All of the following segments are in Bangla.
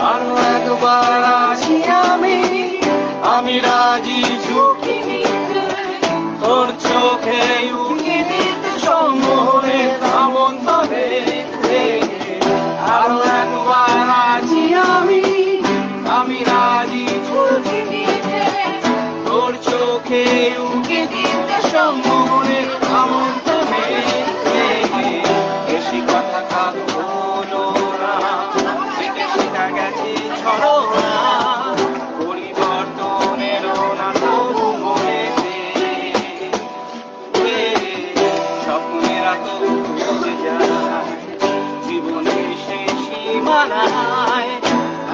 আরো একবার আসি আমি রাজি ঝুঁকি নিতে, তোর চোখে উকি দিতে সম্মোহনের ধামন তবে। আরো একবার আসি আমি রাজি ঝুঁকি নিতে, তোর চোখে উকি দিতে সম্মোহনের ধামন তবে। বেশি কথা কারো হলো না, শেখা গেছে ছড়না, পরিবর্তনেরও না তবু মনেতে। স্বপ্নেরা তো বুঝে যায় জীবনের শেষ সীমানায়,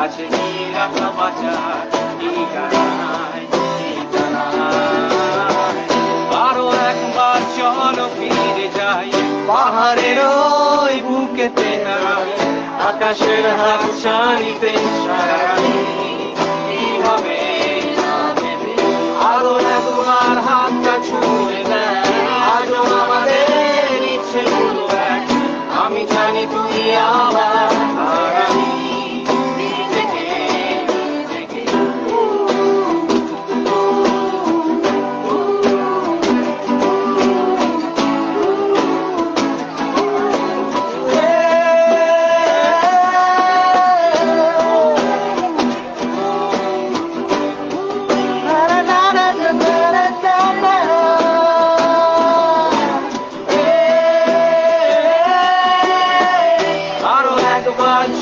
আছে কি রাখা বাঁচার ঠিকানায়। আরো একবার চলো ফিরে যাই পাহাড়ের ওই বুকেতে, আকাশের হাত ছানিতে সারানি হবে। আরো একবার হাতটা ছুঁয়ে দেয়, আজও আমাদের ইচ্ছেগুলো এক। আমি জানি তুই আমার আর আমি নিজেকে নিজেকে।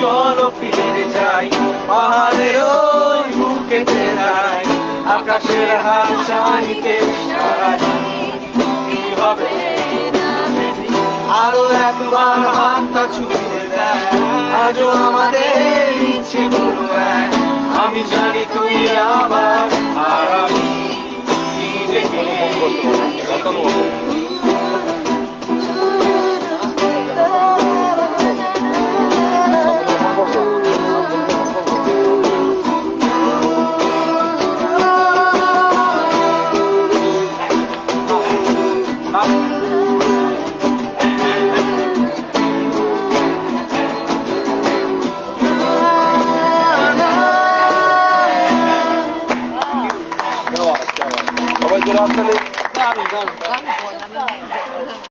চলো ফিরে যাই পাহাড়ের ওই বুকেতে, আকাশের হাত ছানিতে সারানি হবে। আরো একবার হাতটা ছুঁয়ে দেয়, আজও আমাদের ইচ্ছেগুলো এক। আমি জানি তুই আবার আর আমি নিজেকে। সবাই জোরে হাততালি।